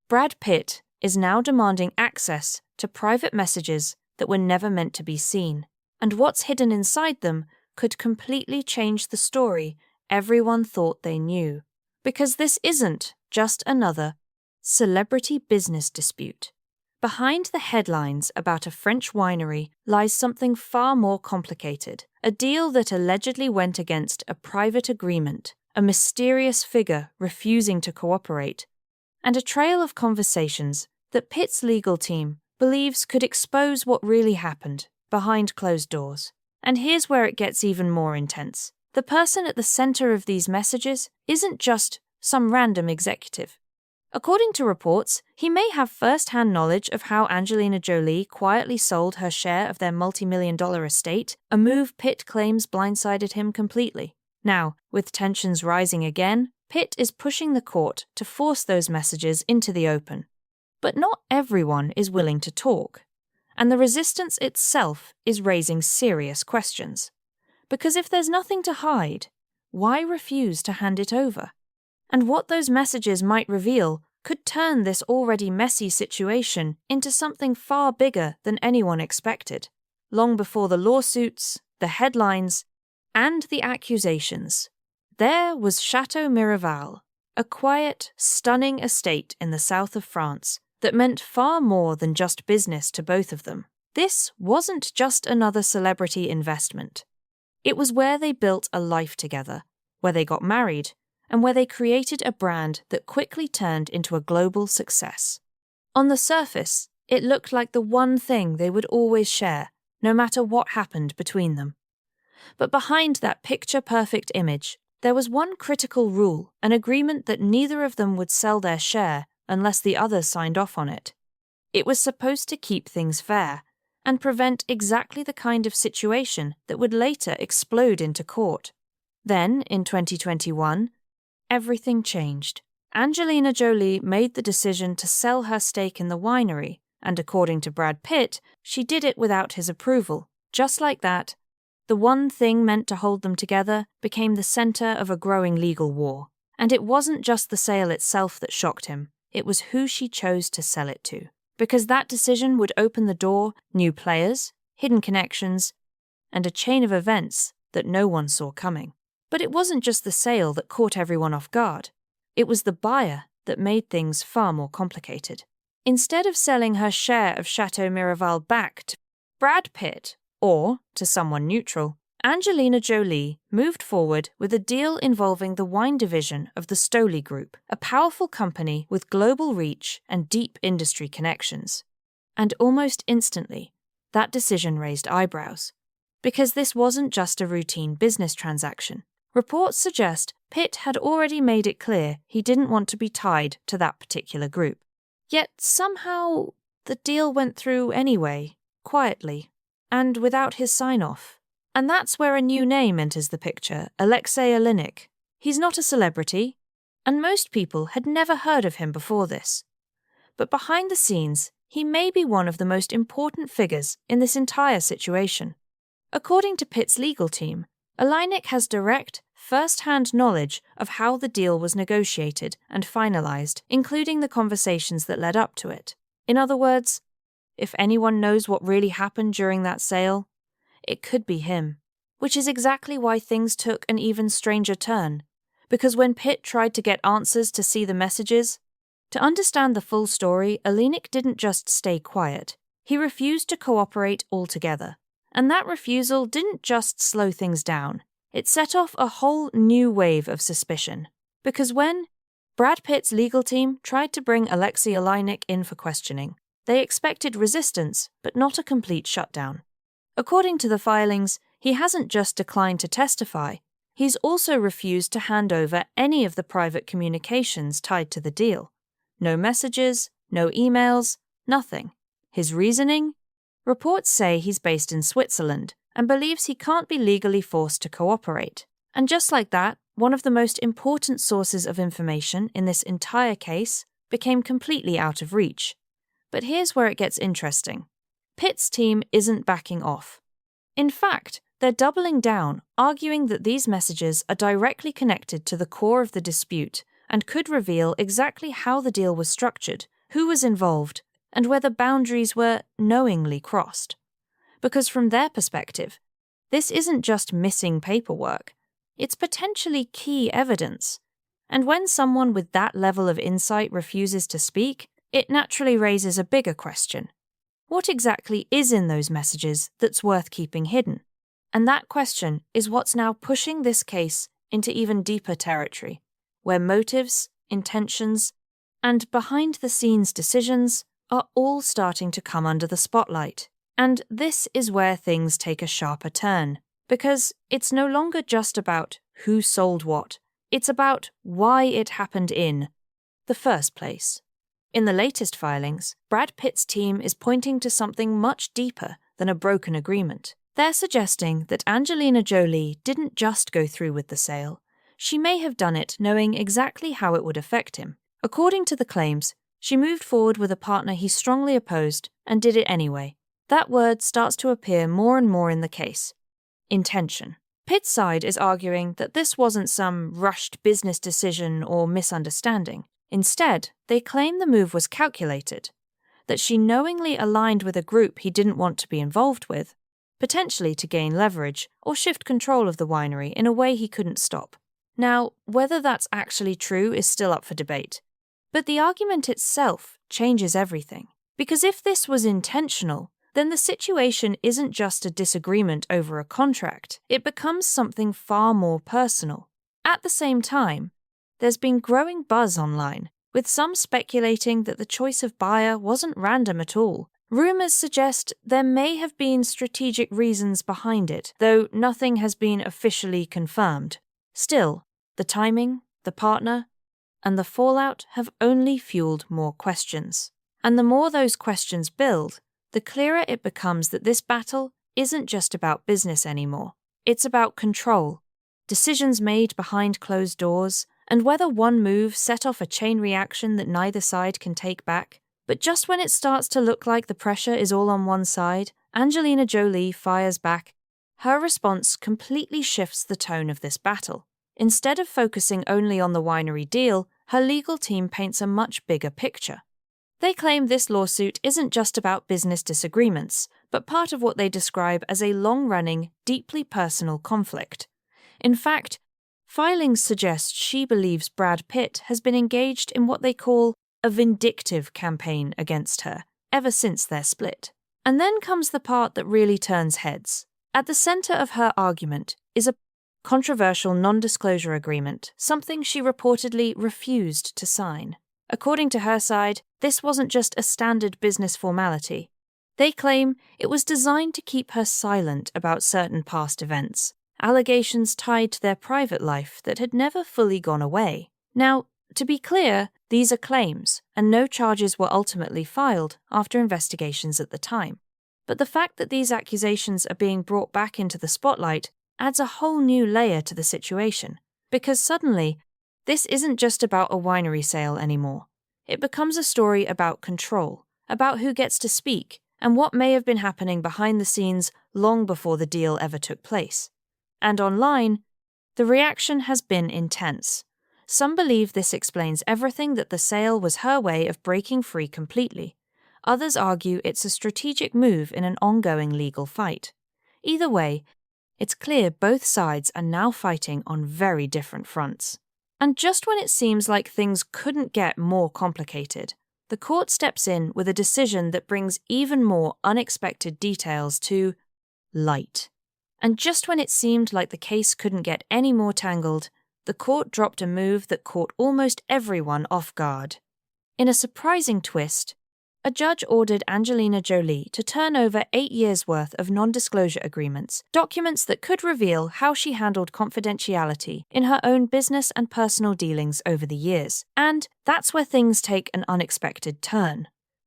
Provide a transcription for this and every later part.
Brad Pitt is now demanding access to private messages that were never meant to be seen, and what's hidden inside them could completely change the story everyone thought they knew. Because this isn't just another celebrity business dispute. Behind the headlines about a French winery lies something far more complicated, a deal that allegedly went against a private agreement, a mysterious figure refusing to cooperate, and a trail of conversations that Pitt's legal team believes could expose what really happened behind closed doors. And here's where it gets even more intense. The person at the center of these messages isn't just some random executive. According to reports, he may have first-hand knowledge of how Angelina Jolie quietly sold her share of their multi-million-dollar estate, a move Pitt claims blindsided him completely. Now, with tensions rising again, Pitt is pushing the court to force those messages into the open. But not everyone is willing to talk, and the resistance itself is raising serious questions. Because if there's nothing to hide, why refuse to hand it over? And what those messages might reveal could turn this already messy situation into something far bigger than anyone expected, long before the lawsuits, the headlines, and the accusations. There was Chateau Miraval, a quiet, stunning estate in the south of France that meant far more than just business to both of them. This wasn't just another celebrity investment. It was where they built a life together, where they got married, and where they created a brand that quickly turned into a global success. On the surface, it looked like the one thing they would always share, no matter what happened between them. But behind that picture-perfect image, there was one critical rule, an agreement that neither of them would sell their share unless the other signed off on it. It was supposed to keep things fair and prevent exactly the kind of situation that would later explode into court. Then, in 2021, everything changed. Angelina Jolie made the decision to sell her stake in the winery, and according to Brad Pitt, she did it without his approval. Just like that, the one thing meant to hold them together became the center of a growing legal war. And it wasn't just the sale itself that shocked him, it was who she chose to sell it to. Because that decision would open the door, new players, hidden connections, and a chain of events that no one saw coming. But it wasn't just the sale that caught everyone off guard. It was the buyer that made things far more complicated. Instead of selling her share of Chateau Miraval back to Brad Pitt, or to someone neutral, Angelina Jolie moved forward with a deal involving the wine division of the Stoli Group, a powerful company with global reach and deep industry connections. And almost instantly, that decision raised eyebrows. Because this wasn't just a routine business transaction. Reports suggest Pitt had already made it clear he didn't want to be tied to that particular group. Yet somehow the deal went through anyway, quietly, and without his sign-off. And that's where a new name enters the picture, Alexei Oligarch. He's not a celebrity, and most people had never heard of him before this. But behind the scenes, he may be one of the most important figures in this entire situation. According to Pitt's legal team, Oligarch has direct, first-hand knowledge of how the deal was negotiated and finalized, including the conversations that led up to it. In other words, if anyone knows what really happened during that sale, it could be him. Which is exactly why things took an even stranger turn. Because when Pitt tried to get answers to see the messages, to understand the full story, Oligarch didn't just stay quiet. He refused to cooperate altogether. And that refusal didn't just slow things down. It set off a whole new wave of suspicion. Because when Brad Pitt's legal team tried to bring Alexei Oligarch in for questioning, they expected resistance, but not a complete shutdown. According to the filings, he hasn't just declined to testify, he's also refused to hand over any of the private communications tied to the deal. No messages, no emails, nothing. His reasoning? Reports say he's based in Switzerland and believes he can't be legally forced to cooperate. And just like that, one of the most important sources of information in this entire case became completely out of reach. But here's where it gets interesting. Pitt's team isn't backing off. In fact, they're doubling down, arguing that these messages are directly connected to the core of the dispute and could reveal exactly how the deal was structured who was involved, and whether boundaries were knowingly crossed. Because from their perspective, this isn't just missing paperwork, it's potentially key evidence. And when someone with that level of insight refuses to speak, it naturally raises a bigger question. What exactly is in those messages that's worth keeping hidden? And that question is what's now pushing this case into even deeper territory, where motives, intentions, and behind-the-scenes decisions are all starting to come under the spotlight. And this is where things take a sharper turn, because it's no longer just about who sold what, it's about why it happened in the first place. In the latest filings, Brad Pitt's team is pointing to something much deeper than a broken agreement. They're suggesting that Angelina Jolie didn't just go through with the sale. She may have done it knowing exactly how it would affect him. According to the claims, she moved forward with a partner he strongly opposed and did it anyway. That word starts to appear more and more in the case. Intention. Pitt's side is arguing that this wasn't some rushed business decision or misunderstanding. Instead, they claim the move was calculated, that she knowingly aligned with a group he didn't want to be involved with, potentially to gain leverage or shift control of the winery in a way he couldn't stop. Now, whether that's actually true is still up for debate. But the argument itself changes everything. Because if this was intentional, then the situation isn't just a disagreement over a contract, it becomes something far more personal. At the same time, there's been growing buzz online, with some speculating that the choice of buyer wasn't random at all. Rumors suggest there may have been strategic reasons behind it, though nothing has been officially confirmed. Still, the timing, the partner, and the fallout have only fueled more questions. And the more those questions build, the clearer it becomes that this battle isn't just about business anymore. It's about control, decisions made behind closed doors, and whether one move set off a chain reaction that neither side can take back. But just when it starts to look like the pressure is all on one side, Angelina Jolie fires back. Her response completely shifts the tone of this battle. Instead of focusing only on the winery deal, her legal team paints a much bigger picture. They claim this lawsuit isn't just about business disagreements, but part of what they describe as a long-running, deeply personal conflict. In fact, filings suggest she believes Brad Pitt has been engaged in what they call a vindictive campaign against her ever since their split. And then comes the part that really turns heads. At the center of her argument is a controversial non-disclosure agreement, something she reportedly refused to sign. According to her side, this wasn't just a standard business formality. They claim it was designed to keep her silent about certain past events, allegations tied to their private life that had never fully gone away. Now, to be clear, these are claims, and no charges were ultimately filed after investigations at the time. But the fact that these accusations are being brought back into the spotlight adds a whole new layer to the situation, because suddenly, this isn't just about a winery sale anymore. It becomes a story about control, about who gets to speak, and what may have been happening behind the scenes long before the deal ever took place. And online, the reaction has been intense. Some believe this explains everything, that the sale was her way of breaking free completely. Others argue it's a strategic move in an ongoing legal fight. Either way, it's clear both sides are now fighting on very different fronts. And just when it seems like things couldn't get more complicated, the court steps in with a decision that brings even more unexpected details to light. And just when it seemed like the case couldn't get any more tangled, the court dropped a move that caught almost everyone off guard. In a surprising twist, a judge ordered Angelina Jolie to turn over 8 years' worth of non-disclosure agreements, documents that could reveal how she handled confidentiality in her own business and personal dealings over the years. And that's where things take an unexpected turn.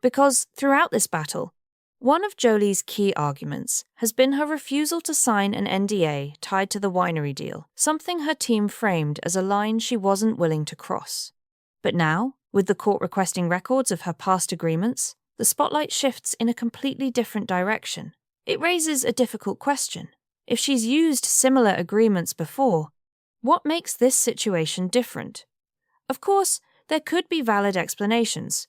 Because throughout this battle, one of Jolie's key arguments has been her refusal to sign an NDA tied to the winery deal, something her team framed as a line she wasn't willing to cross. But now, with the court requesting records of her past agreements, the spotlight shifts in a completely different direction. It raises a difficult question. If she's used similar agreements before, what makes this situation different? Of course, there could be valid explanations.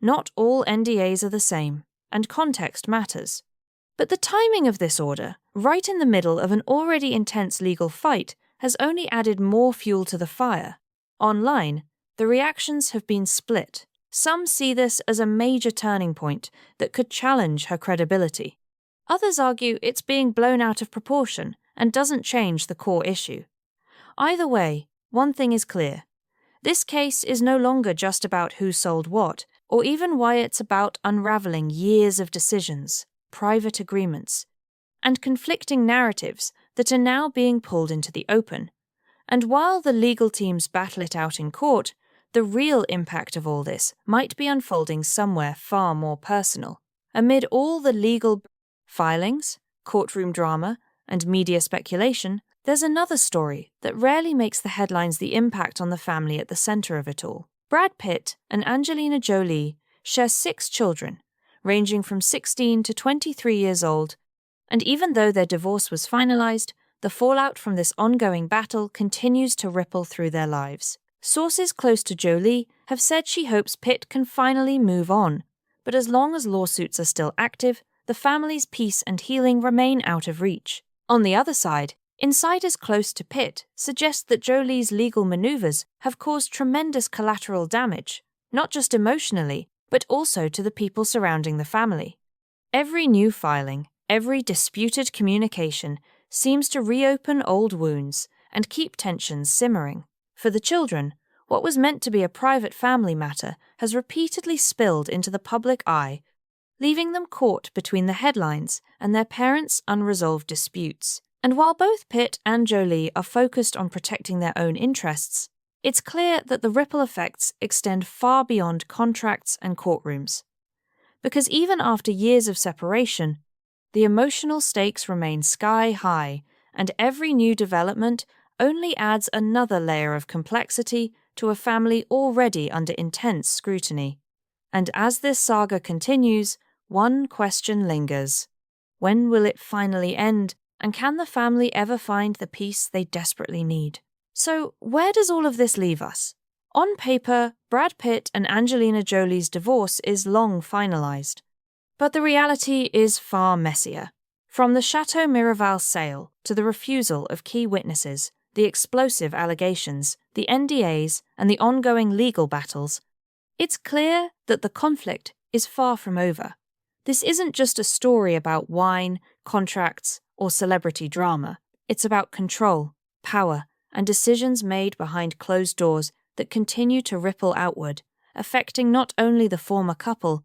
not all NDAs are the same, and context matters. But the timing of this order, right in the middle of an already intense legal fight, has only added more fuel to the fire. Online, the reactions have been split. Some see this as a major turning point that could challenge her credibility. Others argue it's being blown out of proportion and doesn't change the core issue. Either way, one thing is clear. This case is no longer just about who sold what, or even why it's about unraveling years of decisions, private agreements, and conflicting narratives that are now being pulled into the open. And while the legal teams battle it out in court, the real impact of all this might be unfolding somewhere far more personal. Amid all the legal filings, courtroom drama, and media speculation, there's another story that rarely makes the headlines: the impact on the family at the center of it all. Brad Pitt and Angelina Jolie share 6 children, ranging from 16 to 23 years old, and even though their divorce was finalized, the fallout from this ongoing battle continues to ripple through their lives. Sources close to Jolie have said she hopes Pitt can finally move on, but as long as lawsuits are still active, the family's peace and healing remain out of reach. On the other side, insiders close to Pitt suggest that Jolie's legal maneuvers have caused tremendous collateral damage, not just emotionally, but also to the people surrounding the family. Every new filing, every disputed communication seems to reopen old wounds and keep tensions simmering. For the children, what was meant to be a private family matter has repeatedly spilled into the public eye, leaving them caught between the headlines and their parents' unresolved disputes. And while both Pitt and Jolie are focused on protecting their own interests, it's clear that the ripple effects extend far beyond contracts and courtrooms. Because even after years of separation, the emotional stakes remain sky high, and every new development only adds another layer of complexity to a family already under intense scrutiny. And as this saga continues, one question lingers. When will it finally end, and can the family ever find the peace they desperately need? So, where does all of this leave us? On paper, Brad Pitt and Angelina Jolie's divorce is long finalized. But the reality is far messier. From the Chateau Miraval sale to the refusal of key witnesses, the explosive allegations, the NDAs, and the ongoing legal battles, it's clear that the conflict is far from over. This isn't just a story about wine, contracts, or celebrity drama. It's about control, power, and decisions made behind closed doors that continue to ripple outward, affecting not only the former couple,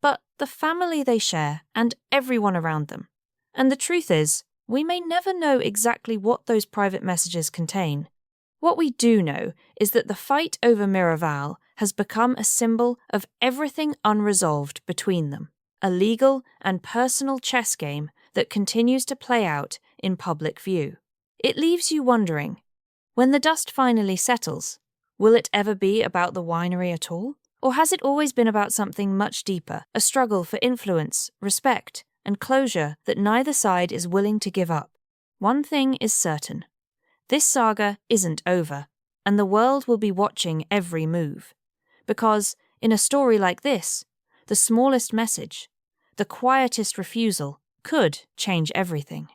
but the family they share and everyone around them. And the truth is, we may never know exactly what those private messages contain. What we do know is that the fight over Miraval has become a symbol of everything unresolved between them, a legal and personal chess game that continues to play out in public view. It leaves you wondering, when the dust finally settles, will it ever be about the winery at all? Or has it always been about something much deeper, a struggle for influence, respect, and closure that neither side is willing to give up? One thing is certain. This saga isn't over, and the world will be watching every move. Because, in a story like this, the smallest message, the quietest refusal, could change everything.